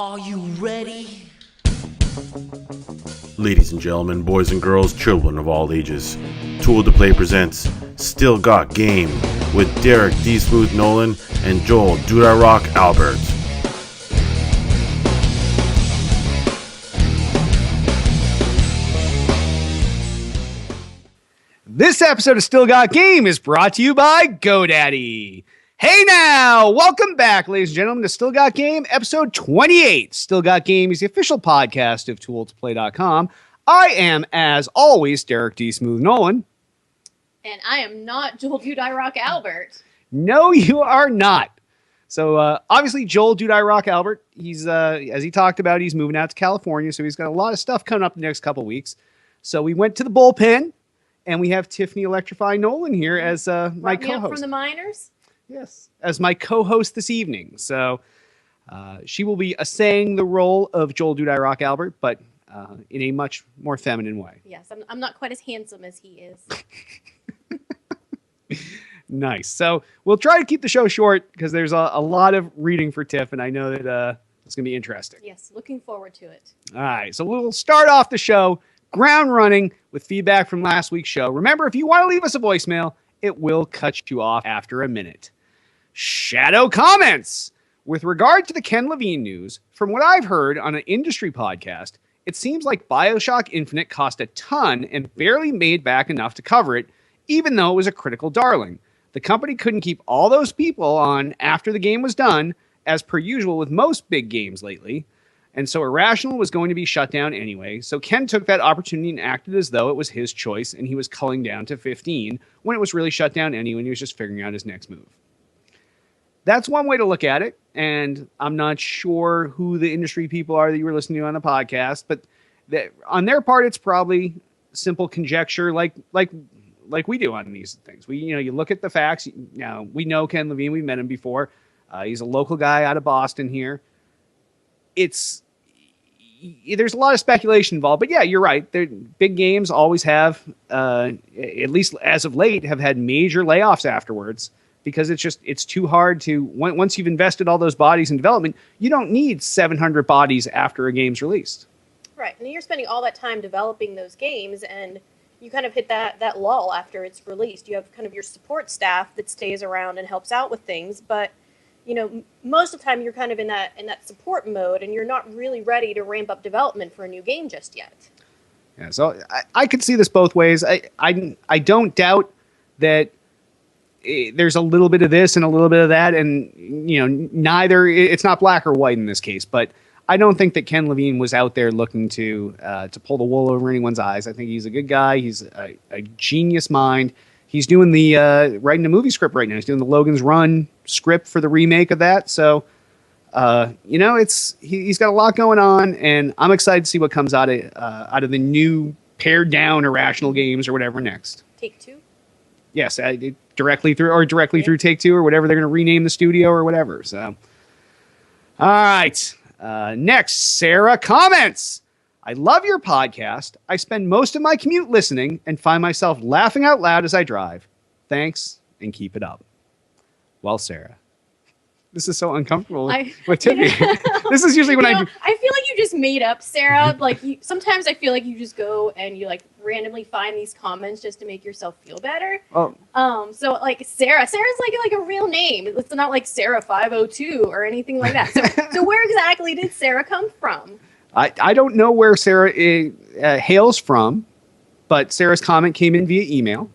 Are you ready? Ladies and gentlemen, boys and girls, children of all ages, Tool to Play presents Still Got Game with Derek D. Smooth Nolan and Joel Dude I Rock Albert. This episode of Still Got Game is brought to you by GoDaddy. Hey now, welcome back, ladies and gentlemen, to Still Got Game, episode 28. Still Got Game is the official podcast of tooltoplay.com. I am, as always, Derek D. Smooth Nolan. And I am not Joel Dude I Rock Albert. No, you are not. So, obviously, Joel Dude I Rock Albert, he's, as he talked about, he's moving out to California, so he's got a lot of stuff coming up the next couple weeks. So we went to the bullpen, and we have Tiffany Electrify Nolan here as my co-host. Up from the minors? Yes, as my co-host this evening. So she will be essaying the role of Joel Dude I Rock Albert, but in a much more feminine way. Yes, I'm not quite as handsome as he is. Nice. So we'll try to keep the show short because there's a lot of reading for Tiff, and I know that it's going to be interesting. Yes, looking forward to it. All right, so we'll start off the show ground running with feedback from last week's show. Remember, if you want to leave us a voicemail, it will cut you off after a minute. Shadow comments. With regard to the Ken Levine news, from what I've heard on an industry podcast, it seems like BioShock Infinite cost a ton and barely made back enough to cover it, even though it was a critical darling. The company couldn't keep all those people on after the game was done, as per usual with most big games lately, and so Irrational was going to be shut down anyway, so Ken took that opportunity and acted as though it was his choice and he was culling down to 15 when it was really shut down anyway and he was just figuring out his next move. That's one way to look at it, and I'm not sure who the industry people are that you were listening to on the podcast, but on their part, it's probably simple conjecture, like we do on these things. You look at the facts. Now we know Ken Levine. We've met him before. He's a local guy out of Boston here. There's a lot of speculation involved, but yeah, you're right. Big games always have, at least as of late, have had major layoffs afterwards. Because it's too hard to, once you've invested all those bodies in development, you don't need 700 bodies after a game's released. Right, and you're spending all that time developing those games, and you kind of hit that lull after it's released. You have kind of your support staff that stays around and helps out with things, but most of the time you're kind of in that support mode, and you're not really ready to ramp up development for a new game just yet. Yeah, so I could see this both ways. I don't doubt that there's a little bit of this and a little bit of that, and neither. It's not black or white in this case, but I don't think that Ken Levine was out there looking to pull the wool over anyone's eyes. I think he's a good guy. He's a genius mind. He's doing the writing the movie script right now. He's doing the Logan's Run script for the remake of that. So he's got a lot going on, and I'm excited to see what comes out of the new pared down Irrational games or whatever next. Take-Two. Yes, directly through Take-Two or whatever they're going to rename the studio or whatever. So, all right. Next, Sarah comments. I love your podcast. I spend most of my commute listening and find myself laughing out loud as I drive. Thanks, and keep it up. Well, Sarah, this is so uncomfortable with Tiffany. This is usually when I feel like you just made up Sarah. Like sometimes I feel like you just go and you randomly find these comments just to make yourself feel better. Oh. So Sarah's like a real name. It's not like Sarah 502 or anything like that. So where exactly did Sarah come from? I don't know where Sarah hails from, but Sarah's comment came in via email,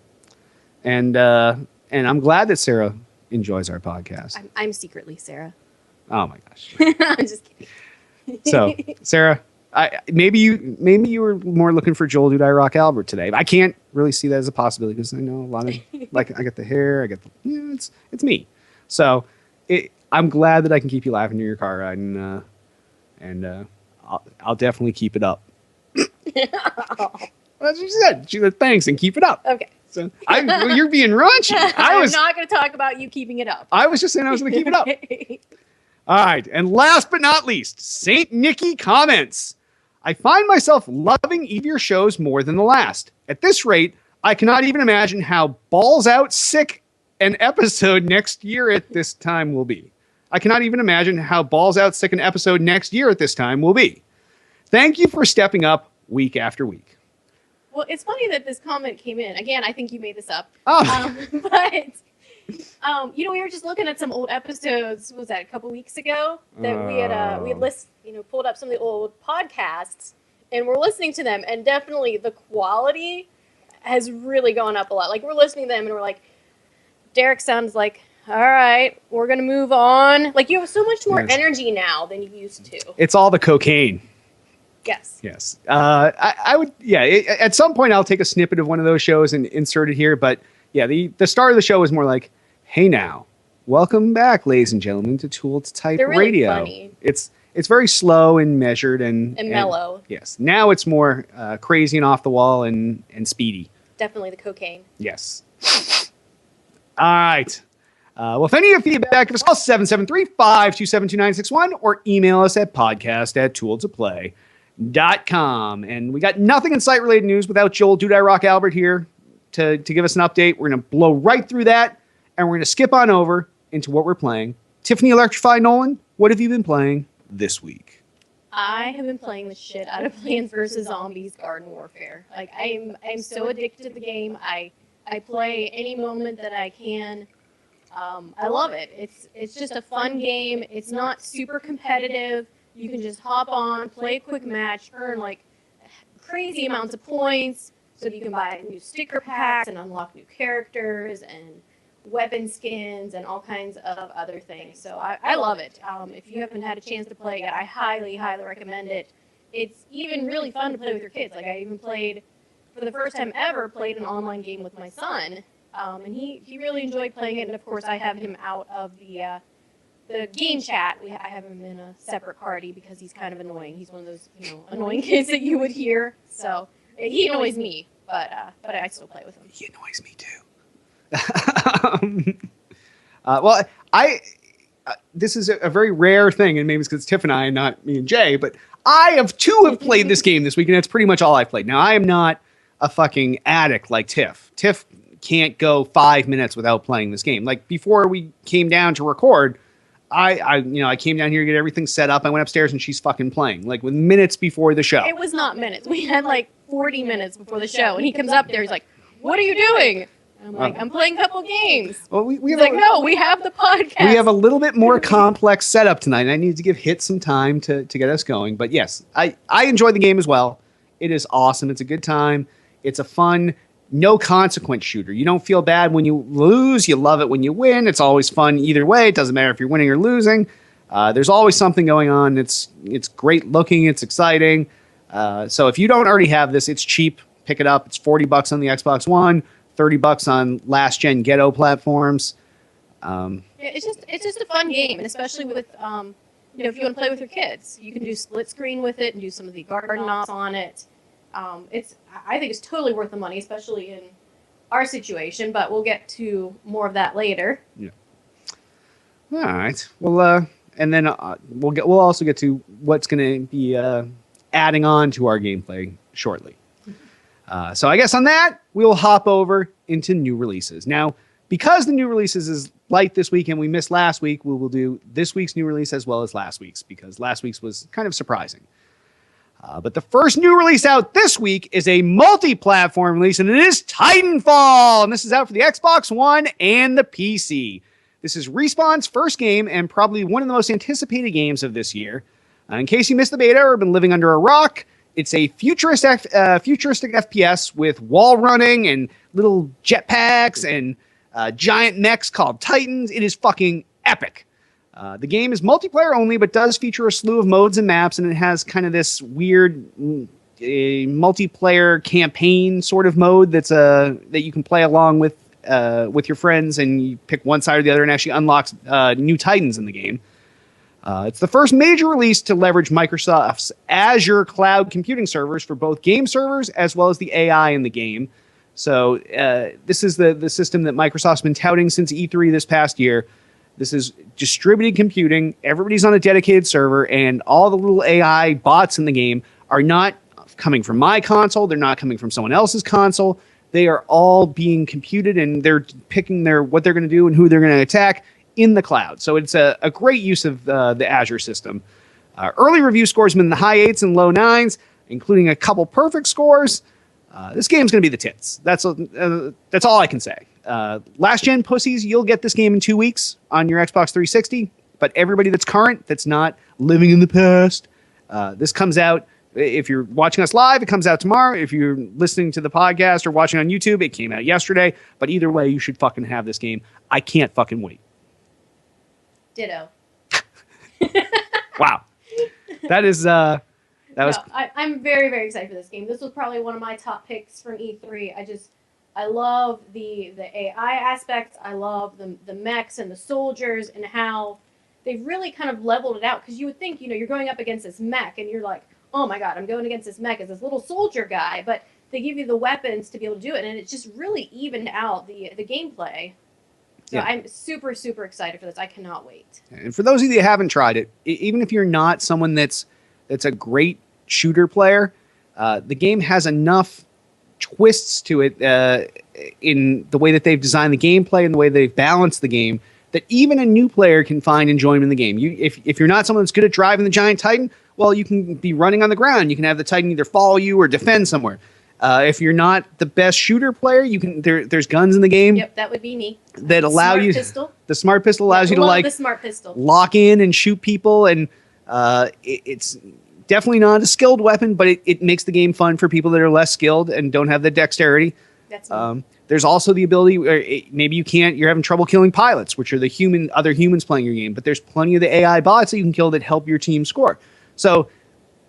and I'm glad that Sarah enjoys our podcast. I'm secretly Sarah. Oh my gosh. I'm just kidding. So, Sarah, maybe you were more looking for Joel Dude I Rock Albert today. I can't really see that as a possibility because I know a lot of I get the hair, it's me. So, I'm glad that I can keep you laughing in your car ride, and I'll definitely keep it up. That's what she said. She said thanks and keep it up. Okay. So you're being raunchy. I'm not going to talk about you keeping it up. I was just saying I was going to keep it up. All right. And last but not least, Saint Nikki comments. I find myself loving each of your shows more than the last. At this rate, I cannot even imagine how balls out sick an episode next year at this time will be. I cannot even imagine how balls out sick an episode next year at this time will be. Thank you for stepping up week after week. Well, it's funny that this comment came in. Again, I think you made this up. Oh. But we were just looking at some old episodes. Was that a couple weeks ago that we had pulled up some of the old podcasts, and we're listening to them, and definitely the quality has really gone up a lot. Like, we're listening to them, and we're like, Derek sounds like, all right, we're gonna move on. Like, you have so much more energy now than you used to. It's all the cocaine. Yes. I would. Yeah. At some point, I'll take a snippet of one of those shows and insert it here. But yeah, the start of the show is more like, "Hey now, welcome back, ladies and gentlemen, to Tool to Type They're really Radio." Funny. It's very slow and measured and mellow. Yes. Now it's more crazy and off the wall and speedy. Definitely the cocaine. Yes. All right. Well, if any of your feedback, give us a call 773-527-2961 or email us at podcast@tooltoplay.com. And we got nothing in site-related news without Joel Dude I Rock Albert here to give us an update. We're going to blow right through that, and we're going to skip on over into what we're playing. Tiffany Electrify Nolan, what have you been playing this week? I have been playing the shit out of Plants vs. Zombies Garden Warfare. Like, I'm so addicted to the game. I play any moment that I can. I love it. It's just a fun game. It's not super competitive. You can just hop on, play a quick match, earn like crazy amounts of points so that you can buy new sticker packs and unlock new characters and weapon skins and all kinds of other things. So I love it. If you haven't had a chance to play it, I highly, highly recommend it. It's even really fun to play with your kids. Like, I even played, for the first time ever, played an online game with my son. And he really enjoyed playing it. And of course, I have him out of the game chat. I have him in a separate party because he's kind of annoying. He's one of those annoying kids that you would hear. So he annoys me, but I still play with him. He annoys me too. This is a very rare thing, and maybe it's because it's Tiff and I, and not me and Jay. But I have played this game this week, and that's pretty much all I've played. Now, I am not a fucking addict like Tiff. Tiff can't go 5 minutes without playing this game. Like, before we came down to record, I came down here to get everything set up. I went upstairs and she's fucking playing, like, with minutes before the show. It was not minutes. We had like 40 minutes before the show, and he comes up there. He's like, "What are you doing?" I'm like, "I'm playing a couple games." Well, He's like, "No, we have the podcast." We have a little bit more complex setup tonight, and I need to give Hit some time to get us going. But yes, I enjoy the game as well. It is awesome. It's a good time. It's a fun, no consequence shooter. You don't feel bad when you lose. You love it when you win. It's always fun either way. It doesn't matter if you're winning or losing. There's always something going on. It's great looking. It's exciting. So if you don't already have this, it's cheap. Pick it up. It's $40 on the Xbox One, $30 on last gen ghetto platforms. It's just a fun game, and especially with if you want to play with your kids, you can do split screen with it and do some of the garden ops on it. I think it's totally worth the money, especially in our situation, but we'll get to more of that later. Yeah. All right. Well, and then we'll also get to what's going to be adding on to our gameplay shortly. So I guess on that, we'll hop over into new releases. Now, because the new releases is light this week and we missed last week, we will do this week's new release as well as last week's, because last week's was kind of surprising. But the first new release out this week is a multi-platform release, and it is Titanfall. And this is out for the Xbox One and the PC. This is Respawn's first game and probably one of the most anticipated games of this year. In case you missed the beta or been living under a rock, it's a futuristic FPS with wall running and little jetpacks and giant mechs called Titans. It is fucking epic. The game is multiplayer only, but does feature a slew of modes and maps, and it has kind of this weird multiplayer campaign sort of mode that you can play along with your friends, and you pick one side or the other, and actually unlocks new Titans in the game. It's the first major release to leverage Microsoft's Azure cloud computing servers for both game servers as well as the AI in the game. So this is the system that Microsoft's been touting since E3 this past year. This is distributed computing. Everybody's on a dedicated server, and all the little AI bots in the game are not coming from my console. They're not coming from someone else's console. They are all being computed, and they're picking what they're going to do and who they're going to attack in the cloud. So it's a great use of the Azure system. Early review scores have been in the high 8s and low 9s, including a couple perfect scores. This game's going to be the tits. That's all I can say. Last gen pussies, you'll get this game in 2 weeks on your Xbox 360. But everybody that's current, that's not living in the past, this comes out. If you're watching us live, it comes out tomorrow. If you're listening to the podcast or watching on YouTube, it came out yesterday. But either way, you should fucking have this game. I can't fucking wait. Ditto. Wow. That is I'm very, very excited for this game. This was probably one of my top picks from E3. I love the AI aspects. I love the mechs and the soldiers and how they've really kind of leveled it out. Because you would think, you're going up against this mech and you're like, oh my god, I'm going against this mech as this little soldier guy. But they give you the weapons to be able to do it, and it's just really evened out the gameplay. So yeah. I'm super, super excited for this. I cannot wait. And for those of you that haven't tried it, even if you're not someone that's a great shooter player, the game has enough twists to it in the way that they've designed the gameplay and the way they've balanced the game that even a new player can find enjoyment in the game. If you're not someone that's good at driving the giant Titan, well, you can be running on the ground. You can have the Titan either follow you or defend somewhere. If you're not the best shooter player, you can. There's guns in the game. Yep, that would be me. That allow you. Pistol. The smart pistol allows you to the smart pistol. Lock in and shoot people, and it's definitely not a skilled weapon, but it makes the game fun for people that are less skilled and don't have the dexterity. That's there's also the ability where maybe you're having trouble killing pilots, which are the other humans playing your game, but there's plenty of the AI bots that you can kill that help your team score. So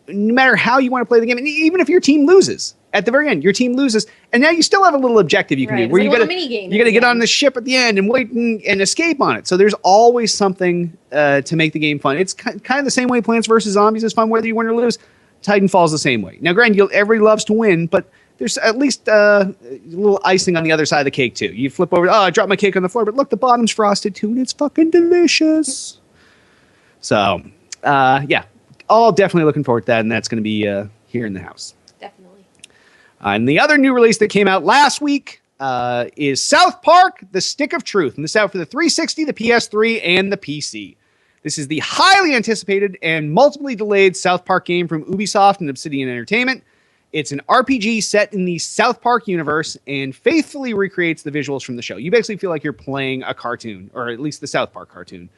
no matter how you want to play the game, and even if your team loses, at the very end, your team loses, and now you still have a little objective you can do, where you got to get on the ship at the end and wait and escape on it. So there's always something to make the game fun. It's kind of the same way Plants vs. Zombies is fun, whether you win or lose. Titanfall's the same way. Now, granted, everybody loves to win, but there's at least a little icing on the other side of the cake, too. You flip over, I dropped my cake on the floor, but look, the bottom's frosted, too, and it's fucking delicious. So, yeah, all definitely looking forward to that, and that's going to be here in the house. Definitely. And the other new release that came out last week is South Park: The Stick of Truth. And this is out for the 360, the PS3, and the PC. This is the highly anticipated and multiply delayed South Park game from Ubisoft and Obsidian Entertainment. It's an RPG set in the South Park universe and faithfully recreates the visuals from the show. You basically feel like you're playing a cartoon, or at least the South Park cartoon.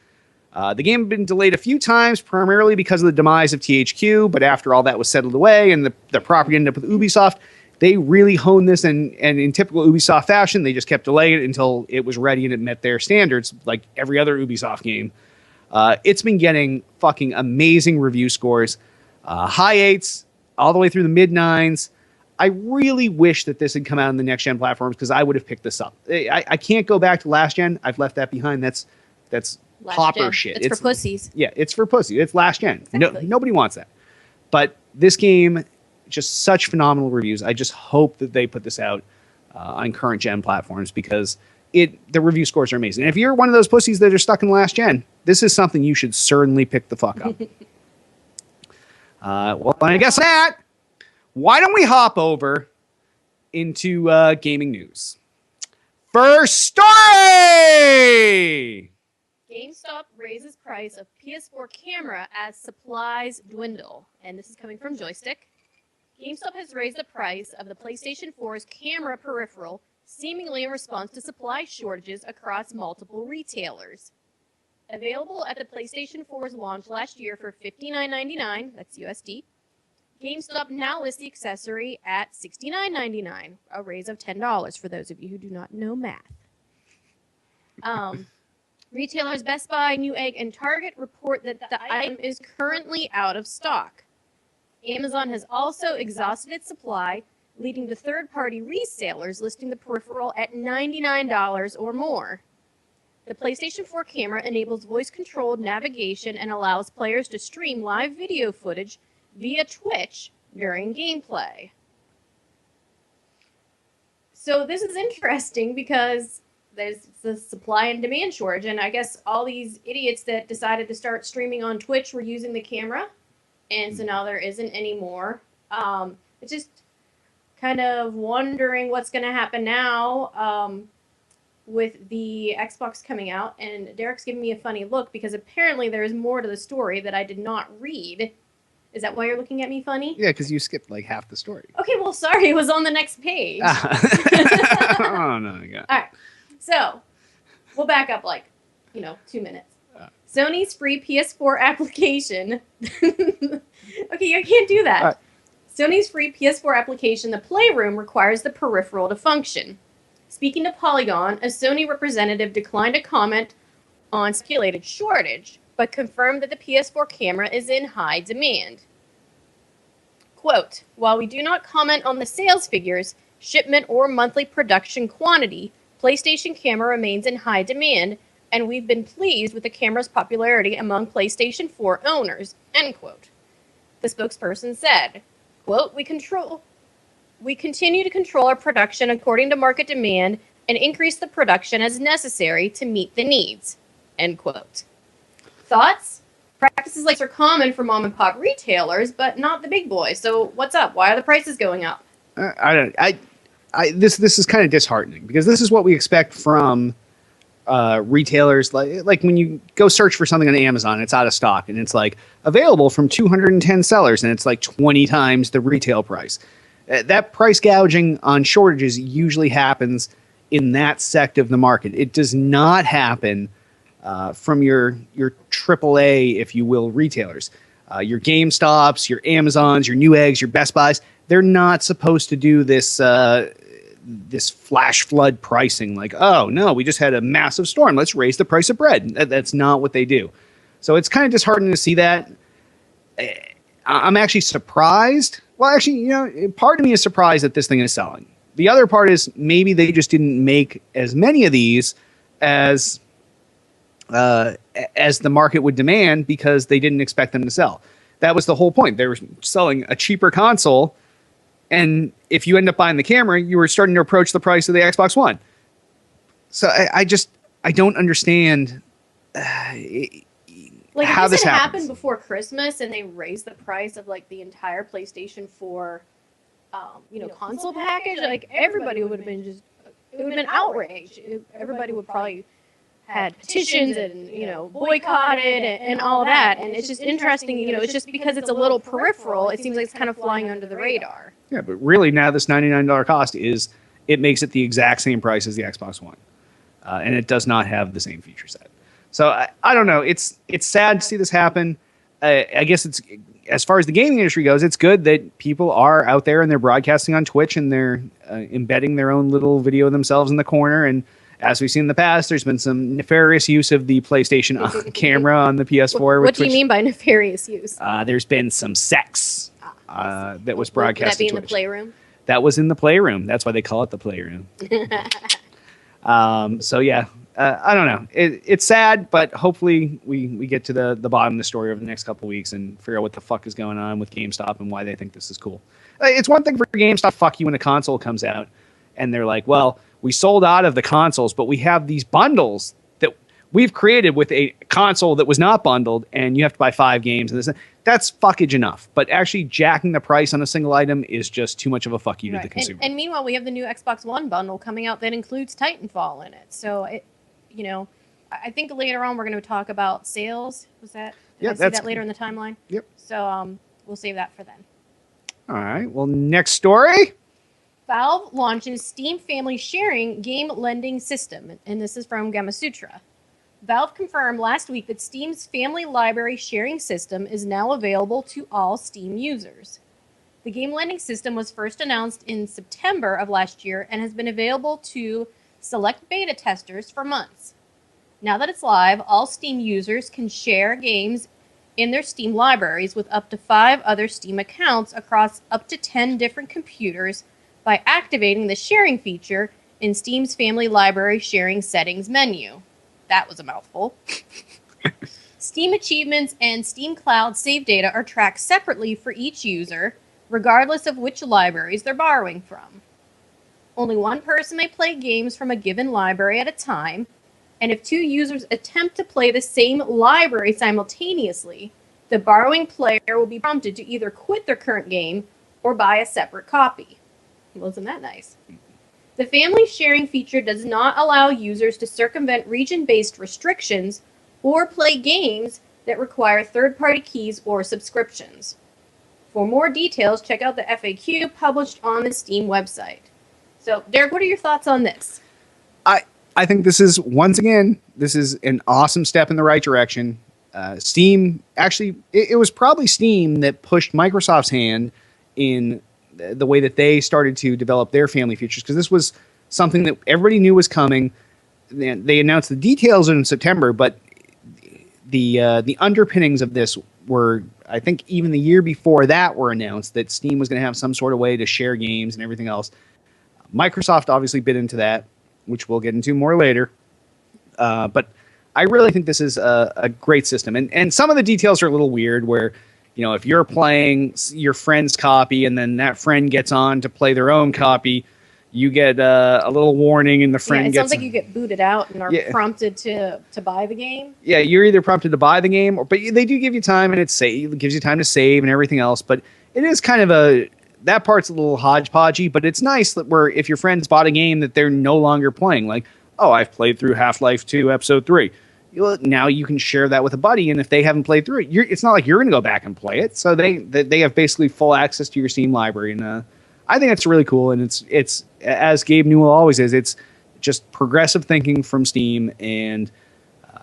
The game had been delayed a few times, primarily because of the demise of THQ, but after all that was settled away and the property ended up with Ubisoft, they really honed this, and in typical Ubisoft fashion, they just kept delaying it until it was ready and it met their standards, like every other Ubisoft game. It's been getting fucking amazing review scores, high 8s, all the way through the mid 9s. I really wish that this had come out on the next gen platforms because I would have picked this up. I can't go back to last gen. I've left that behind. That's popper shit. It's for pussies. Yeah, it's for pussy. It's last gen. Exactly. Nobody wants that. But this game, just such phenomenal reviews. I just hope that they put this out on current gen platforms because the review scores are amazing. And if you're one of those pussies that are stuck in last gen, this is something you should certainly pick the fuck up. Well, I guess that. Why don't we hop over into gaming news? First story! GameStop raises price of PS4 camera as supplies dwindle. And this is coming from Joystick. GameStop has raised the price of the PlayStation 4's camera peripheral, seemingly in response to supply shortages across multiple retailers. Available at the PlayStation 4's launch last year for $59.99, that's USD, GameStop now lists the accessory at $69.99, a raise of $10 for those of you who do not know math. Retailers Best Buy, Newegg, and Target report that the item is currently out of stock. Amazon has also exhausted its supply, leading to third-party resellers listing the peripheral at $99 or more. The PlayStation 4 camera enables voice-controlled navigation and allows players to stream live video footage via Twitch during gameplay. So this is interesting because there's the supply and demand shortage, and I guess all these idiots that decided to start streaming on Twitch were using the camera, and so now there isn't anymore. It's just kind of wondering what's going to happen now. with the Xbox coming out, and Derek's giving me a funny look because apparently there is more to the story that I did not read. Is that why you're looking at me funny? Yeah, because you skipped like half the story. Okay, well, sorry, it was on the next page. Oh, no. Yeah. All right, so we'll back up 2 minutes. Sony's free PS4 application. Okay, you can't do that. All right. Sony's free PS4 application, the Playroom, requires the peripheral to function. Speaking to Polygon, a Sony representative declined to comment on speculated shortage, but confirmed that the PS4 camera is in high demand. Quote, while we do not comment on the sales figures, shipment, or monthly production quantity, PlayStation camera remains in high demand, and we've been pleased with the camera's popularity among PlayStation 4 owners, end quote. The spokesperson said, quote, we continue to control our production according to market demand and increase the production as necessary to meet the needs, end quote. Thoughts? Practices like this are common for mom and pop retailers, but not the big boys. So what's up? Why are the prices going up? This is kind of disheartening because this is what we expect from retailers. Like when you go search for something on Amazon, it's out of stock and it's like available from 210 sellers and it's like 20 times the retail price. That price gouging on shortages usually happens in that sect of the market. It does not happen from your AAA, if you will, retailers. Your GameStops, your Amazons, your Newegg's, your Best Buys. They're not supposed to do this this flash flood pricing. Like, oh no, we just had a massive storm. Let's raise the price of bread. That's not what they do. So it's kind of disheartening to see that. I'm actually surprised. Well, actually, part of me is surprised that this thing is selling. The other part is maybe they just didn't make as many of these as the market would demand because they didn't expect them to sell. That was the whole point. They were selling a cheaper console, and if you end up buying the camera, you were starting to approach the price of the Xbox One. So I don't understand how this happened before Christmas and they raised the price of the entire PlayStation 4 console package. Like everybody would have been it would have been outraged. Everybody would probably had petitions and boycotted and all that. And it's just interesting. It's just because it's a little peripheral. It seems like it's kind of flying under the radar. Yeah, but really now this $99 cost makes it the exact same price as the Xbox One, and it does not have the same feature set. So I don't know. It's sad to see this happen. I guess it's, as far as the gaming industry goes, it's good that people are out there and they're broadcasting on Twitch and they're embedding their own little video of themselves in the corner. And as we've seen in the past, there's been some nefarious use of the PlayStation camera on the PS4. What do you mean by nefarious use? There's been some sex that was broadcast. Would that be in the Playroom? That was in the Playroom. That's why they call it the Playroom. So yeah. I don't know. It's sad, but hopefully we get to the bottom of the story over the next couple of weeks and figure out what the fuck is going on with GameStop and why they think this is cool. It's one thing for GameStop fuck you when a console comes out and they're like, well, we sold out of the consoles, but we have these bundles that we've created with a console that was not bundled and you have to buy 5 games. And that's fuckage enough. But actually jacking the price on a single item is just too much of a fuck you to the consumer. And meanwhile, we have the new Xbox One bundle coming out that includes Titanfall in it. So I think later on we're going to talk about sales. Was that? Did I see that later in the timeline? Yep. So we'll save that for then. All right. Well, next story. Valve launches Steam Family Sharing game lending system, and this is from Gamasutra. Valve confirmed last week that Steam's Family Library Sharing system is now available to all Steam users. The game lending system was first announced in September of last year and has been available to select beta testers for months. Now that it's live, all Steam users can share games in their Steam libraries with up to 5 other Steam accounts across up to 10 different computers by activating the sharing feature in Steam's Family Library Sharing Settings menu. That was a mouthful. Steam achievements and Steam Cloud save data are tracked separately for each user, regardless of which libraries they're borrowing from. Only one person may play games from a given library at a time, and if 2 users attempt to play the same library simultaneously, the borrowing player will be prompted to either quit their current game or buy a separate copy. Wasn't that nice? The family sharing feature does not allow users to circumvent region-based restrictions or play games that require third-party keys or subscriptions. For more details, check out the FAQ published on the Steam website. So, Derek, what are your thoughts on this? I think this is, once again, this is an awesome step in the right direction. Steam, actually, it was probably Steam that pushed Microsoft's hand in the way that they started to develop their family features, because this was something that everybody knew was coming. They announced the details in September, but the underpinnings of this were, I think, even the year before that were announced that Steam was going to have some sort of way to share games and everything else. Microsoft obviously bit into that, which we'll get into more later. But I really think this is a great system. And some of the details are a little weird where, you know, if you're playing your friend's copy and then that friend gets on to play their own copy, you get a little warning and the friend it gets... sounds like you get booted out and are prompted to buy the game. Yeah, you're either prompted to buy the game, but they do give you time, and it gives you time to save and everything else. But it is kind of that part's a little hodgepodgey, but it's nice that if your friends bought a game that they're no longer playing, like, oh, I've played through Half-Life 2 Episode 3. Now you can share that with a buddy, and if they haven't played through it, it's not like you're going to go back and play it. So they have basically full access to your Steam library, and I think it's really cool. And it's as Gabe Newell always is, it's just progressive thinking from Steam, and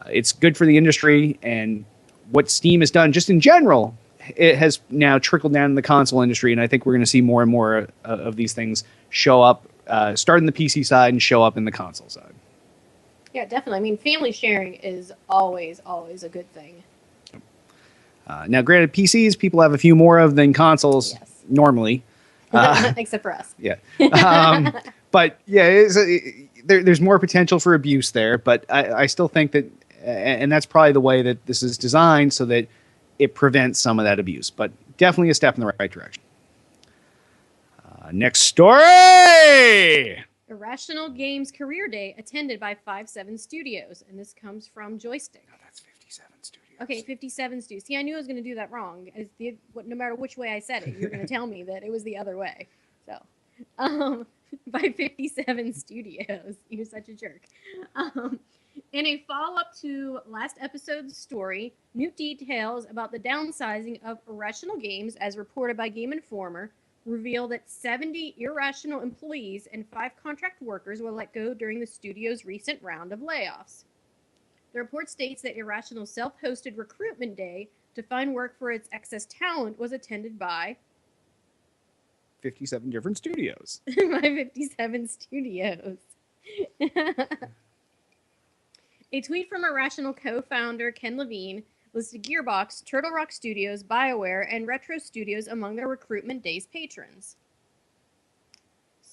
it's good for the industry. And what Steam has done, just in general, it has now trickled down in the console industry, and I think we're going to see more and more of these things show up, start in the PC side and show up in the console side. Yeah, definitely. I mean, family sharing is always a good thing. Now, granted, PCs people have a few more of than consoles normally. Except for us. Yeah. But yeah, there's more potential for abuse there, but I still think that, and that's probably the way that this is designed so that it prevents some of that abuse, but definitely a step in the right direction. Next story! Irrational Games Career Day attended by 5-7 Studios, and this comes from Joystick. No, that's 57 Studios. Okay, 57 Studios. See, I knew I was going to do that wrong. No matter which way I said it, you're going to tell me that it was the other way. So, by 57 Studios. You're such a jerk. In a follow-up to last episode's story, new details about the downsizing of Irrational Games, as reported by Game Informer, reveal that 70 irrational employees and 5 contract workers were let go during the studio's recent round of layoffs. The report states that Irrational's self-hosted recruitment day to find work for its excess talent was attended by 57 different studios. by 57 studios. A tweet from Irrational co-founder Ken Levine listed Gearbox, Turtle Rock Studios, BioWare, and Retro Studios among their recruitment day's patrons.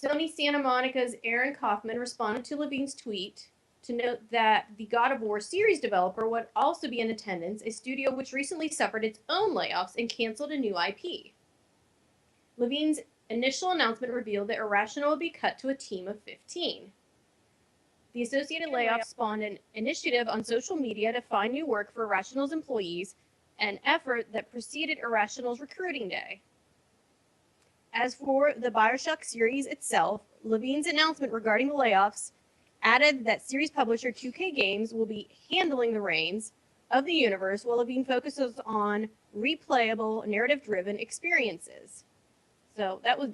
Sony Santa Monica's Aaron Kaufman responded to Levine's tweet to note that the God of War series developer would also be in attendance, a studio which recently suffered its own layoffs and canceled a new IP. Levine's initial announcement revealed that Irrational would be cut to a team of 15. The associated layoff spawned an initiative on social media to find new work for Irrational's employees, an effort that preceded Irrational's recruiting day. As for the BioShock series itself, Levine's announcement regarding the layoffs added that series publisher 2K Games will be handling the reins of the universe, while Levine focuses on replayable, narrative-driven experiences. So that was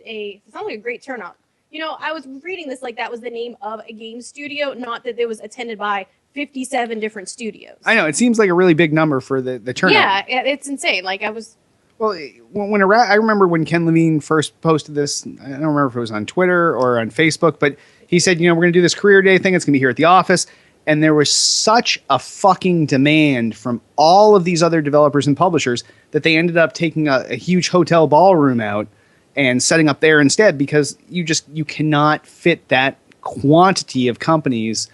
sounds like a great turnout. You know, I was reading this like that was the name of a game studio, not that it was attended by 57 different studios. I know, it seems like a really big number for the turnout. Yeah, it's insane. Like, I was... Well, I remember when Ken Levine first posted this, I don't remember if it was on Twitter or on Facebook, but he said, you know, we're going to do this career day thing. It's going to be here at the office. And there was such a fucking demand from all of these other developers and publishers that they ended up taking a huge hotel ballroom out and setting up there instead, because you cannot fit that quantity of companies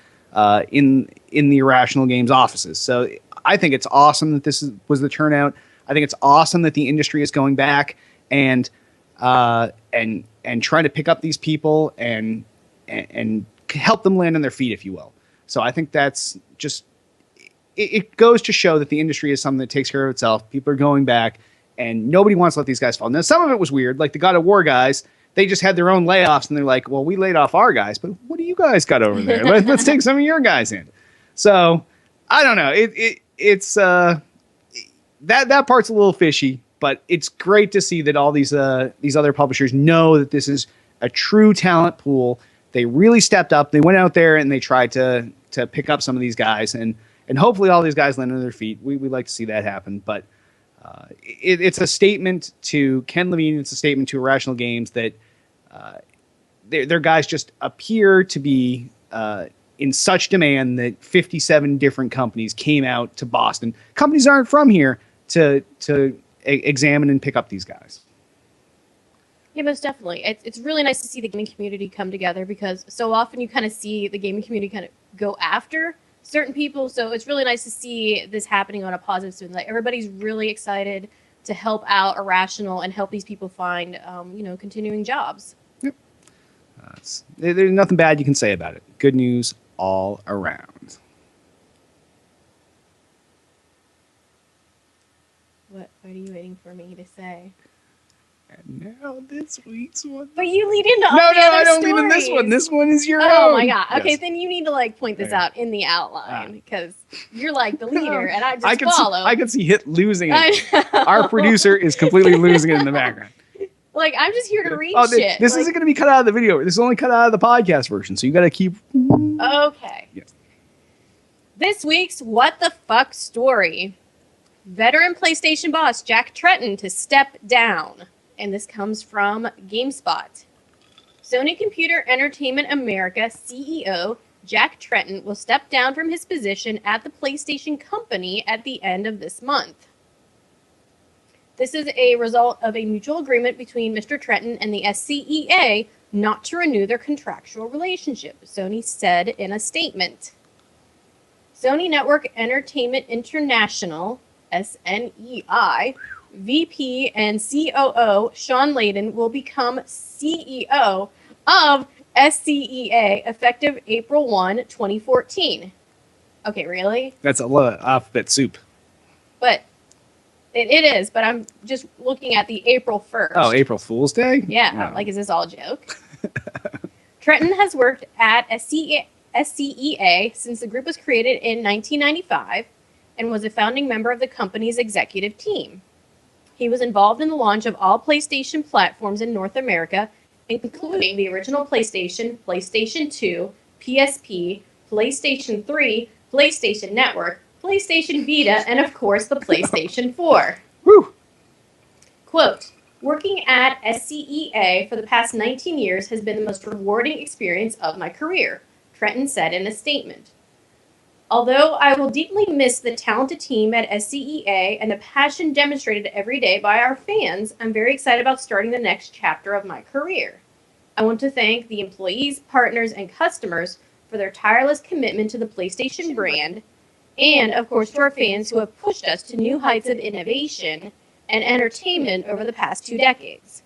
in the Irrational Games offices. So I think it's awesome that this was the turnout. I think it's awesome that the industry is going back and trying to pick up these people and help them land on their feet, if you will. So I think that's just it goes to show that the industry is something that takes care of itself. People are going back. And nobody wants to let these guys fall. Now, some of it was weird, like the God of War guys. they just had their own layoffs, and they're like, well, we laid off our guys, but what do you guys got over there? Let's take some of your guys in. So I don't know. It's that part's a little fishy, but it's great to see that all these other publishers know that this is a true talent pool. They really stepped up. They went out there and they tried to pick up some of these guys, and hopefully all these guys land on their feet. We'd like to see that happen, but it's a statement to Ken Levine. It's a statement to Irrational Games that their guys just appear to be in such demand that 57 different companies came out to Boston. Companies aren't from here to examine and pick up these guys. Yeah, most definitely. It's really nice to see the gaming community come together, because so often you kind of see the gaming community kind of go after certain people. So it's really nice to see this happening on a positive spin. Like, everybody's really excited to help out Irrational and help these people find, continuing jobs. Yep. There's nothing bad you can say about it. Good news all around. What are you waiting for me to say? And now this week's one. But you lead into all No, the other I don't stories. lead in this one. This one is your own. Oh my god. Okay, Yes. then you need to point this out in the outline, because you're like the leader and I just I can follow. I can see Hit losing it. I know. Our producer is completely losing it in the background. I'm just here to read Oh, shit. this isn't going to be cut out of the video. This is only cut out of the podcast version. So you got to keep. Okay. Yes. This week's What the Fuck story. Veteran PlayStation boss Jack Tretton to step down. And this comes from GameSpot. Sony Computer Entertainment America CEO Jack Tretton will step down from his position at the PlayStation Company at the end of this month. This is a result of a mutual agreement between Mr. Tretton and the SCEA not to renew their contractual relationship, Sony said in a statement. Sony Network Entertainment International, SNEI, VP and COO Sean Layden will become CEO of SCEA effective April 1, 2014. Okay, really? That's a lot of alphabet soup. But it is, but I'm just looking at the April 1st. Oh, April Fool's Day? Yeah, Oh. is this all a joke? Tretton has worked at SCEA since the group was created in 1995 and was a founding member of the company's executive team. He was involved in the launch of all PlayStation platforms in North America, including the original PlayStation, PlayStation 2, PSP, PlayStation 3, PlayStation Network, PlayStation Vita, and of course the PlayStation 4. Woo! Quote, working at SCEA for the past 19 years has been the most rewarding experience of my career, Tretton said in a statement. Although I will deeply miss the talented team at SCEA and the passion demonstrated every day by our fans, I'm very excited about starting the next chapter of my career. I want to thank the employees, partners, and customers for their tireless commitment to the PlayStation brand, and of course to our fans who have pushed us to new heights of innovation and entertainment over the past 2 decades.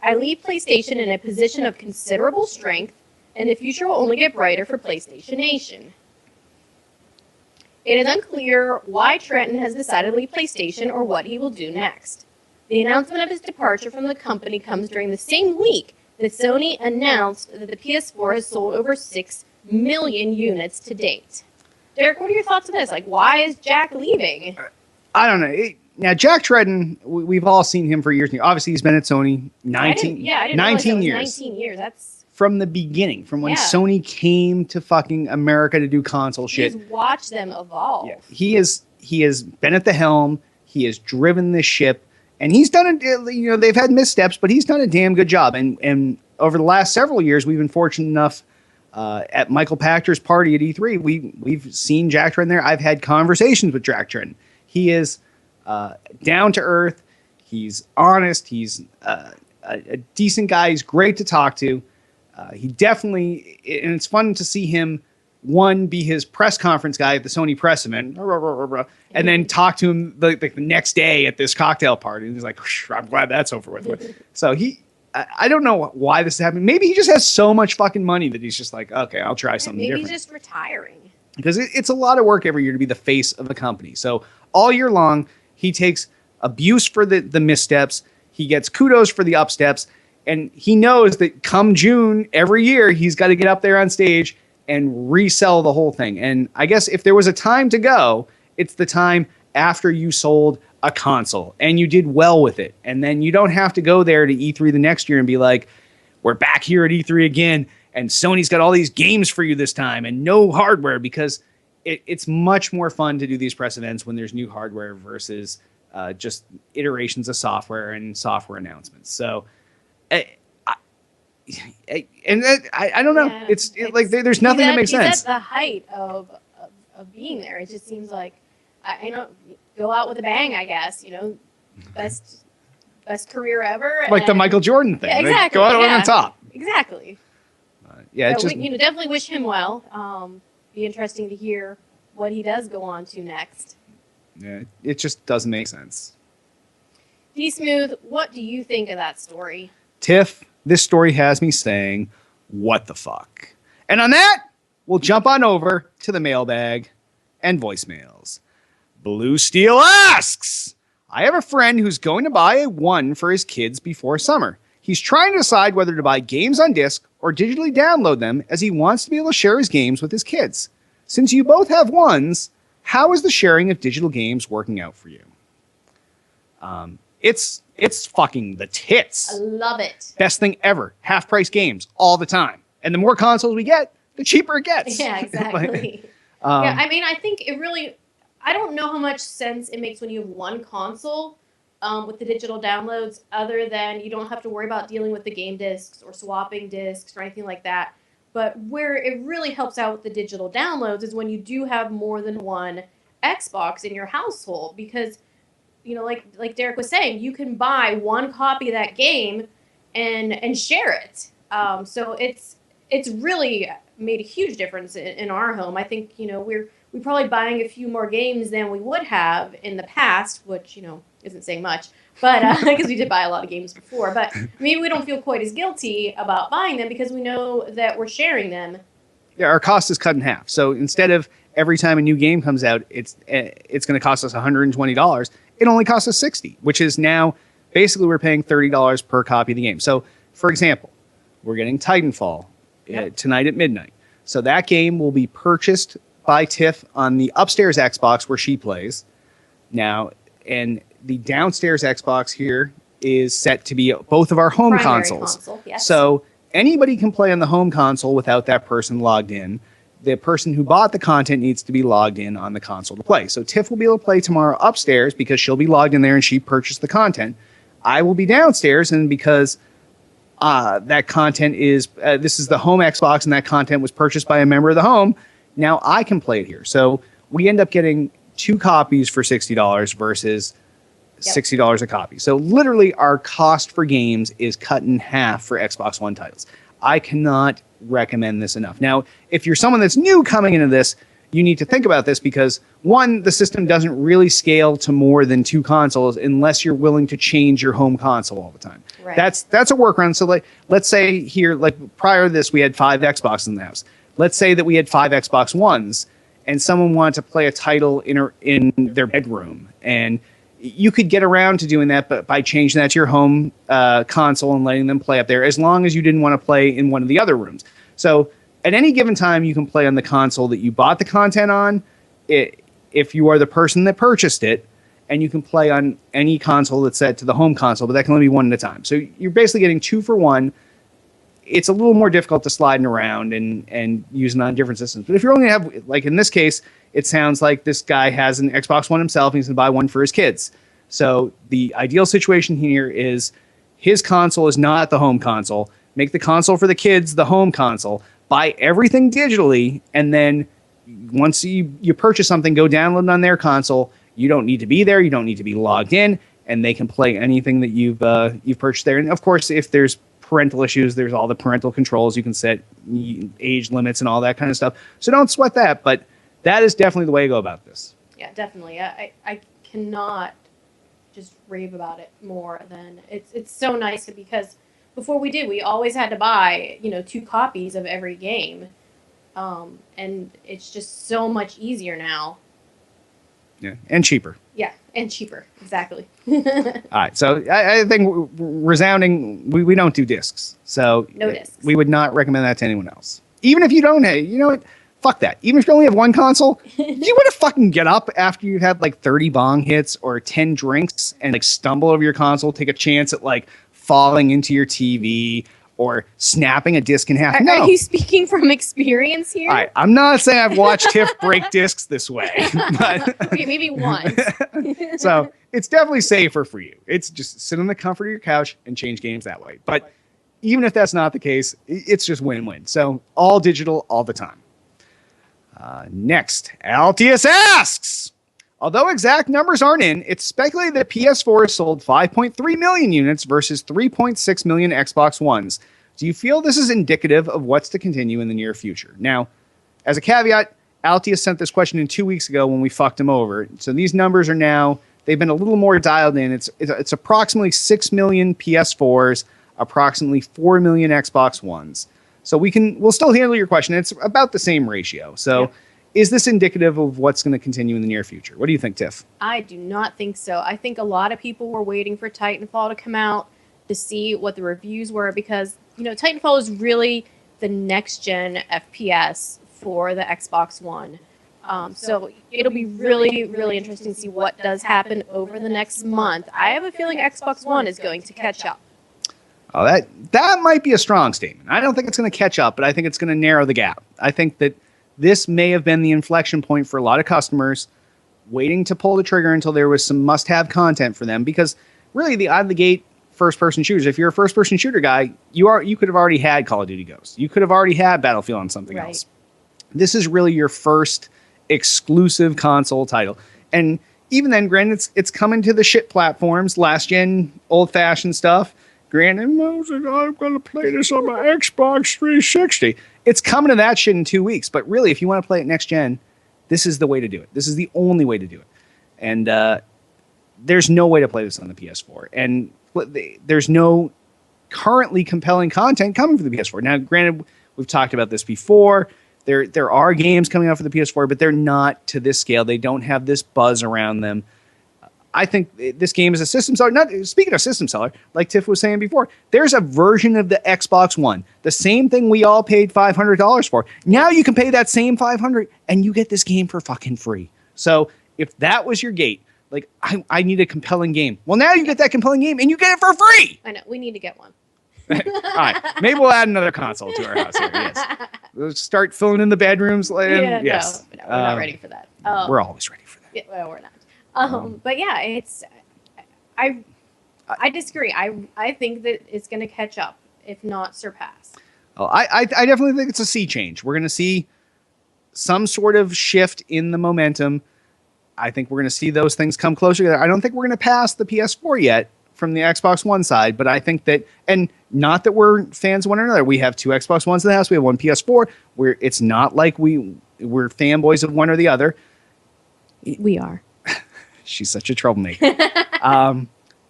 I leave PlayStation in a position of considerable strength, and the future will only get brighter for PlayStation Nation. It is unclear why Tretton has decided to leave PlayStation or what he will do next. The announcement of his departure from the company comes during the same week that Sony announced that the PS4 has sold over 6 million units to date. Derek, what are your thoughts on this? Why is Jack leaving? I don't know. Now, Jack Tretton, we've all seen him for years. Obviously, he's been at Sony 19 years. 19 years. That's From the beginning, from when Yeah. Sony came to fucking America to do console shit. He's watched them evolve. Yeah. He has been at the helm. He has driven this ship, and he's done it. They've had missteps, but he's done a damn good job. And over the last several years, we've been fortunate enough at Michael Pachter's party at E3. We've seen Jack Tretton there. I've had conversations with Jack Tretton. He is down to earth. He's honest. He's a decent guy. He's great to talk to. He definitely, and it's fun to see him, be his press conference guy at the Sony press event, and then talk to him the next day at this cocktail party. And he's like, I'm glad that's over with. So I don't know why this is happening. Maybe he just has so much fucking money that he's just like, okay, I'll try something Maybe different. he's just retiring. Because it's a lot of work every year to be the face of a company. So all year long, he takes abuse for the missteps. He gets kudos for the upsteps. And he knows that come June every year, he's got to get up there on stage and resell the whole thing. And I guess if there was a time to go, it's the time after you sold a console and you did well with it. And then you don't have to go there to E3 the next year and be like, we're back here at E3 again, and Sony's got all these games for you this time and no hardware, because it's much more fun to do these press events when there's new hardware versus just iterations of software and software announcements. So, I don't know. Yeah, It's like there's nothing that makes sense. He's at the height of being there. It just seems like I know, go out with a bang, I guess. Best career ever. Like the Michael Jordan thing. Yeah, exactly. Go out on the top. Exactly. Yeah, it's so just we, definitely wish him well. Be interesting to hear what he does go on to next. yeah, it just doesn't make sense. D Smooth, what do you think of that story? Tiff, this story has me saying, what the fuck? And on that, we'll jump on over to the mailbag and voicemails. Blue Steel asks, I have a friend who's going to buy a One for his kids before summer. He's trying to decide whether to buy games on disc or digitally download them, as he wants to be able to share his games with his kids. Since you both have Ones, how is the sharing of digital games working out for you? It's fucking the tits. I love it. Best thing ever. Half price games all the time. And the more consoles we get, the cheaper it gets. Yeah, exactly. Yeah, I mean, I think it really, I don't know how much sense it makes when you have one console with the digital downloads, other than you don't have to worry about dealing with the game discs or swapping discs or anything like that. But where it really helps out with the digital downloads is when you do have more than one Xbox in your household, because like Derek was saying, you can buy one copy of that game and share it. So it's really made a huge difference in our home. I think we're probably buying a few more games than we would have in the past, which isn't saying much, but because we did buy a lot of games before. But maybe we don't feel quite as guilty about buying them because we know that we're sharing them. Yeah, our cost is cut in half. So instead of every time a new game comes out, it's going to cost us $120. It only costs us $60, which is now basically we're paying $30 per copy of the game. So, for example, we're getting Titanfall tonight at midnight. So that game will be purchased by Tiff on the upstairs Xbox where she plays now, and the downstairs Xbox here is set to be both of our home Primary consoles. console, yes. So anybody can play on the home console without that person logged in. The person who bought the content needs to be logged in on the console to play. So Tiff will be able to play tomorrow upstairs because she'll be logged in there and she purchased the content. I will be downstairs, and because that content is, this is the home Xbox and that content was purchased by a member of the home, now I can play it here. So we end up getting 2 copies for $60 versus $60 a copy. So literally our cost for games is cut in half for Xbox One titles. I cannot recommend this enough. Now, if you're someone that's new coming into this, you need to think about this because, one, the system doesn't really scale to more than 2 consoles unless you're willing to change your home console all the time. Right. That's a workaround. So let's say here, like prior to this, we had 5 Xboxes in the house. Let's say that we had 5 Xbox Ones and someone wanted to play a title in their bedroom, and you could get around to doing that but by changing that to your home console and letting them play up there, as long as you didn't want to play in one of the other rooms. So at any given time, you can play on the console that you bought the content on, if you are the person that purchased it, and you can play on any console that's set to the home console, but that can only be one at a time. So you're basically getting 2 for 1. It's a little more difficult to slide around and using on different systems. But if you're only going to have, like in this case, it sounds like this guy has an Xbox One himself and he's going to buy one for his kids. So the ideal situation here is his console is not the home console. Make the console for the kids the home console. Buy everything digitally, and then once you purchase something, go download it on their console. You don't need to be there. You don't need to be logged in, and they can play anything that you've purchased there. And of course, if there's parental issues, there's all the parental controls you can set, age limits and all that kind of stuff. So don't sweat that, but that is definitely the way to go about this. Yeah, definitely. I cannot just rave about it more than it's so nice because before we always had to buy 2 copies of every game, and it's just so much easier now. Yeah, and cheaper. Yeah, and cheaper. Exactly. All right, so I think resounding, we don't do discs. So No discs. we would not recommend that to anyone else. Even if you don't have, you know what? Fuck that. Even if you only have one console, do you want to fucking get up after you've had like 30 bong hits or 10 drinks and like stumble over your console, take a chance at like falling into your TV or snapping a disc in half? No. Are you speaking from experience here? All right, I'm not saying I've watched Tiff break discs this way, but Okay, maybe once. so it's definitely safer for you. It's just sit on the comfort of your couch and change games that way. But even if that's not the case, it's just win-win. So all digital all the time. Next, Altius asks, although exact numbers aren't in, it's speculated that PS4 has sold 5.3 million units versus 3.6 million Xbox Ones. Do you feel this is indicative of what's to continue in the near future? Now, as a caveat, Altius sent this question in 2 weeks ago when we fucked him over. So these numbers are now, they've been a little more dialed in. It's approximately 6 million PS4s, approximately 4 million Xbox Ones. So we'll still handle your question. It's about the same ratio. So Yep. Is this indicative of what's going to continue in the near future? What do you think, Tiff? I do not think so. I think a lot of people were waiting for Titanfall to come out to see what the reviews were because, Titanfall is really the next gen FPS for the Xbox One. So it'll be really, really interesting to see what does happen over the next month. I have a feeling Xbox One is going to catch up. Oh, that might be a strong statement. I don't think it's going to catch up, but I think it's going to narrow the gap. I think that this may have been the inflection point for a lot of customers waiting to pull the trigger until there was some must-have content for them. Because really, the out of the gate first-person shooters, if you're a first-person shooter guy, you could have already had Call of Duty Ghosts. You could have already had Battlefield on something Right. else. This is really your first exclusive console title. And even then, granted, it's coming to the shit platforms, last-gen, old-fashioned stuff. Granted, Moses, I'm going to play this on my Xbox 360. It's coming to that shit in 2 weeks. But really, if you want to play it next gen, this is the way to do it. This is the only way to do it. And there's no way to play this on the PS4. And there's no currently compelling content coming for the PS4. Now, granted, we've talked about this before. There are games coming out for the PS4, but they're not to this scale. They don't have this buzz around them. I think this game is a system seller. Speaking of system seller, like Tiff was saying before, there's a version of the Xbox One, the same thing we all paid $500 for. Now you can pay that same $500 and you get this game for fucking free. So if that was your gate, like I need a compelling game. Well, now you get that compelling game and you get it for free. I know. We need to get one. All right, maybe we'll add another console to our house here. Yes, we'll start filling in the bedrooms. Yes, No, we're not ready for that. We're always ready for that. Yeah, well, we're not. But yeah, I disagree. I think that it's going to catch up, if not surpass. Oh, I definitely think it's a sea change. We're going to see some sort of shift in the momentum. I think we're going to see those things come closer together. I don't think we're going to pass the PS4 yet from the Xbox One side, but I think that, and not that we're fans of one another. We have two Xbox Ones in the house. We have one PS4. It's not like we're fanboys of one or the other. We are. She's such a troublemaker.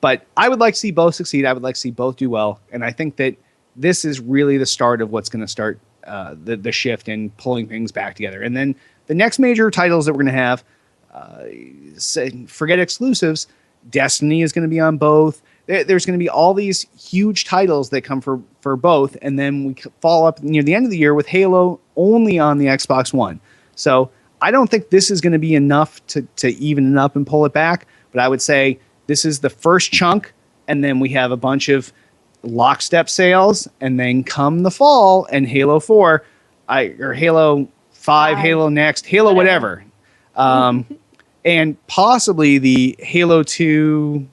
But I would like to see both succeed. I would like to see both do well. And I think that this is really the start of what's going to start the shift and pulling things back together. And then the next major titles that we're going to have, forget exclusives, Destiny is going to be on both. There's going to be all these huge titles that come for both. And then we follow up near the end of the year with Halo only on the Xbox One. So I don't think this is going to be enough to even it up and pull it back. But I would say this is the first chunk, and then we have a bunch of lockstep sales, and then come the fall and Halo 4, or Halo 5, Halo Next, Halo whatever. And possibly the Halo 2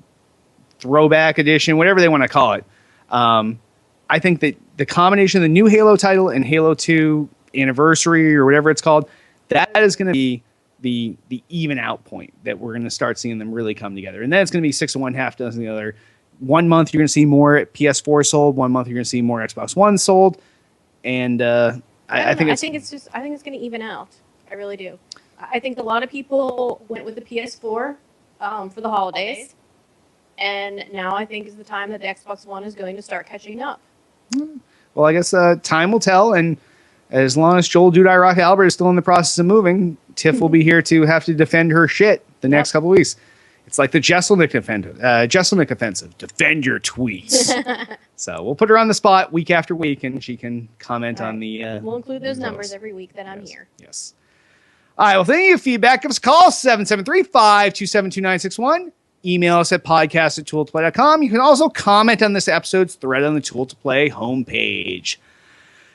throwback edition, whatever they want to call it. I think that the combination of the new Halo title and Halo 2 Anniversary or whatever it's called, that is going to be the even out point that we're going to start seeing them really come together. And then it's going to be 6 of one, half dozen the other. 1 month you're going to see more PS4 sold. 1 month you're going to see more Xbox One sold. And I think it's going to even out. I really do. I think a lot of people went with the PS4 for the holidays, and now I think is the time that the Xbox One is going to start catching up. Well, I guess time will tell, and As long as Joel Dude I Rock Albert is still in the process of moving, Tiff will be here to have to defend her shit the next couple weeks. It's like the Jesselnick offensive. Defend your tweets. So we'll put her on the spot week after week, and she can comment on the... we'll include those numbers every week that I'm here. Yes. All right, well, thank you. Feedback, give us a call, 773-527-2961. Email us at podcast@tooltoplay.com. You can also comment on this episode's thread on the Tool to Play homepage.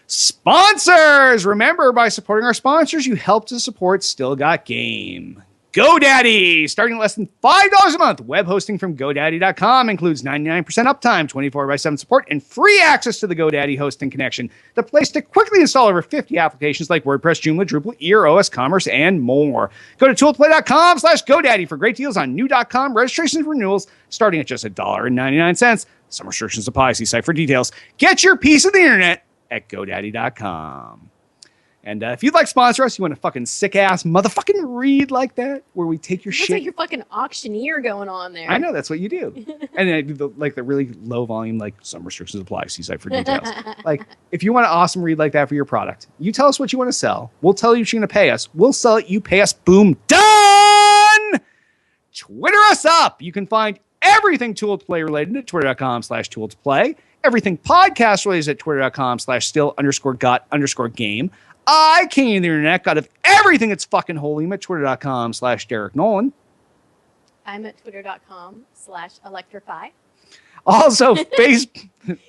Sponsors! Remember, by supporting our sponsors, you help to support Still Got Game. GoDaddy! Starting at less than $5 a month. Web hosting from GoDaddy.com includes 99% uptime, 24/7 support, and free access to the GoDaddy hosting connection. The place to quickly install over 50 applications like WordPress, Joomla, Drupal, Ear, OS Commerce, and more. Go to tooltoplay.com/GoDaddy for great deals on new.com registrations and renewals starting at just $1.99. Some restrictions apply. See site for details. Get your piece of the internet at GoDaddy.com. And if you'd like to sponsor us, you want a fucking sick-ass motherfucking read like that, where we take your Looks shit. like you're fucking auctioneer going on there. I know, that's what you do. And then I do the really low volume, like, some restrictions apply, see site for details. Like, if you want an awesome read like that for your product, you tell us what you want to sell. We'll tell you what you're going to pay us. We'll sell it, you pay us, boom, done! Twitter us up. You can find everything Tool to Play related at twitter.com/Tool to Play. Everything podcast related at twitter.com/still_got_game. I came to the internet, got of everything that's fucking holy at twitter.com/Derek Nolan. I'm at twitter.com/electrify. Also,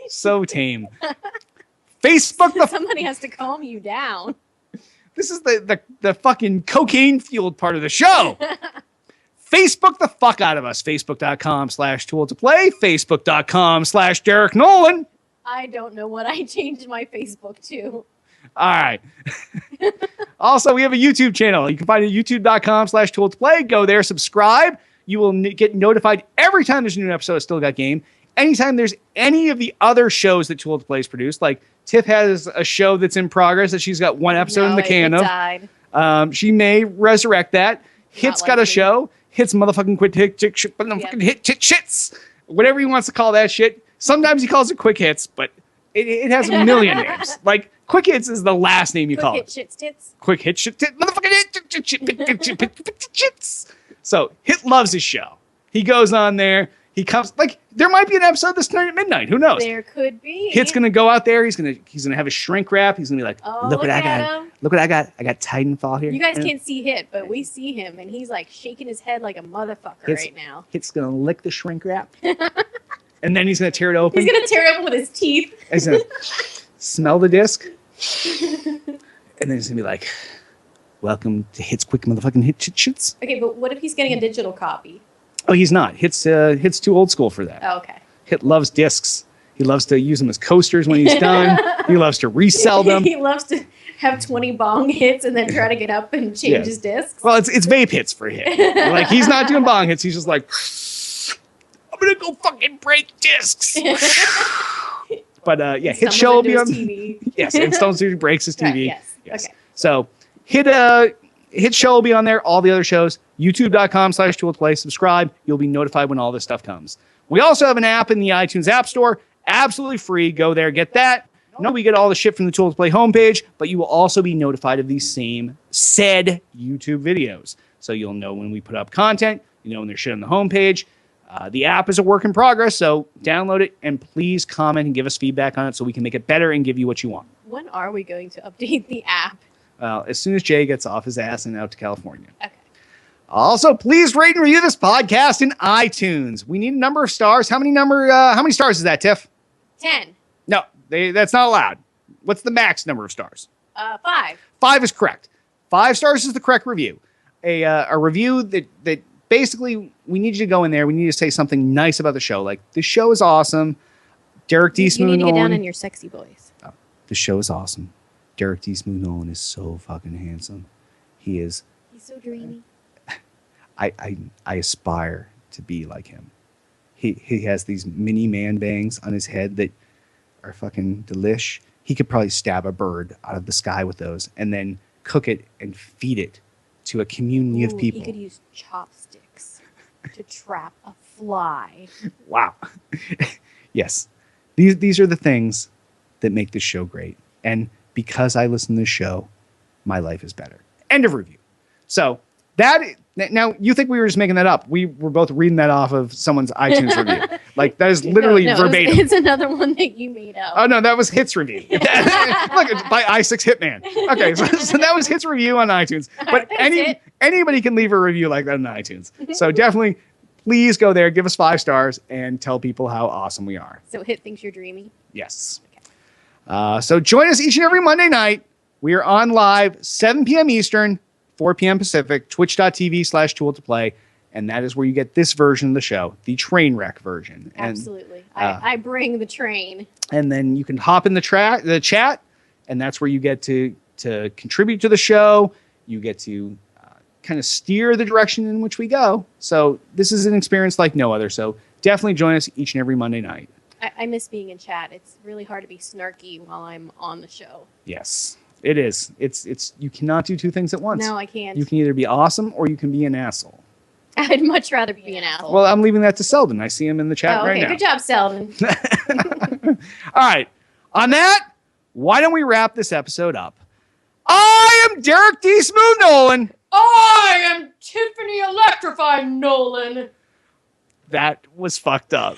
so tame. Facebook. Somebody has to calm you down. This is the fucking cocaine fueled part of the show. Facebook the fuck out of us. Facebook.com/Tool to Play. Facebook.com/Derek Nolan. I don't know what I changed my Facebook to. All right. Also, we have a YouTube channel. You can find it at youtube.com/Tool to Play. Go there, subscribe. You will get notified every time there's a new episode of Still Got Game. Anytime there's any of the other shows that Tool to Play has produced, like Tiff has a show that's in progress that she's got one episode in the can it of. died. She may resurrect that. Hit's got a likely. show. Hit's motherfucking quick hit shit, motherfucking hit shits. Whatever he wants to call that shit. Sometimes he calls it quick hits, but it has a million names. Like, Quick Hits is the last name you call Quick it. hit shits tits. Quick Hit shit, motherfucking shits. So Hit loves his show. He goes on there. He comes, like, there might be an episode this night at midnight. Who knows? There could be. Hit's gonna go out there. He's gonna have a shrink wrap. He's gonna be like, Oh, look what I got. him. Look what I got. I got Titanfall here. You guys And can't see Hit, but we see him, and he's like shaking his head like a motherfucker Hit's- right now. Hit's gonna lick the shrink wrap, and then he's gonna tear it open. He's gonna tear it open with his teeth. He's gonna smell the disc, and then he's gonna be like, "Welcome to Hit's quick motherfucking hit shits." Okay, but what if he's getting a digital copy? Oh, he's not. Hit's too old school for that. Oh, okay. Hit loves discs. He loves to use them as coasters when he's done. He loves to resell them. He loves to have 20 bong hits and then try to get up and change Yeah. his discs. Well, it's vape hits for Hit. Like, he's not doing bong hits. He's just like, I'm gonna go fucking break discs. But yeah, Hit show will be on. TV. Yes, and Stone Studio breaks his TV. Right, yes. Okay. So Hit show will be on there. All the other shows. YouTube.com/Tool to Play. Subscribe. You'll be notified when all this stuff comes. We also have an app in the iTunes App Store. Absolutely free. Go there, get that. No, we get all the shit from the Tool to Play homepage, but you will also be notified of these same said YouTube videos. So you'll know when we put up content. You know when there's shit on the homepage. The app is a work in progress, so download it and please comment and give us feedback on it so we can make it better and give you what you want. When are we going to update the app? As soon as Jay gets off his ass and out to California. Okay. Also, please rate and review this podcast in iTunes. We need a number of stars. How many stars is that, Tiff? 10. No, that's not allowed. What's the max number of stars? 5. 5 is correct. 5 stars is the correct review. A review that basically we need you to go in there. We need to say something nice about the show. Like, the show is awesome. Derek D. You Smooth need to get down Nolan. in your sexy voice. The show is awesome. Derek D. Smooth Nolan is so fucking handsome. He is. He's so dreamy. I aspire to be like him. He has these mini man bangs on his head that are fucking delish. He could probably stab a bird out of the sky with those and then cook it and feed it to a community of Ooh, people. He could use chopsticks to trap a fly. Wow. Yes. These are the things that make this show great. And because I listen to this show, my life is better. End of review. So now you think we were just making that up. We were both reading that off of someone's iTunes review. Like that is literally No, verbatim. It's another one that you made up. Oh no, that was Hits review. Look, it's by i6 Hitman. Okay, so that was Hits review on iTunes. But anybody can leave a review like that on iTunes. So definitely, please go there, give us 5 stars, and tell people how awesome we are. So Hit thinks you're dreamy. Yes. So join us each and every Monday night. We are on live 7 p.m. Eastern, 4 p.m. Pacific, twitch.tv/Tool to Play. And that is where you get this version of the show, the train wreck version. And, Absolutely. I bring the train. And then you can hop in the chat, and that's where you get to contribute to the show. You get to kind of steer the direction in which we go. So this is an experience like no other. So definitely join us each and every Monday night. I miss being in chat. It's really hard to be snarky while I'm on the show. Yes, it is. It's you cannot do 2 things at once. No, I can't. You can either be awesome or you can be an asshole. I'd much rather be an asshole. Well, I'm leaving that to Selden. I see him in the chat right now. Good job, Selden. All right. On that, why don't we wrap this episode up? I am Derek D. Smooth Nolan. I am Tiffany Electrified Nolan. That was fucked up.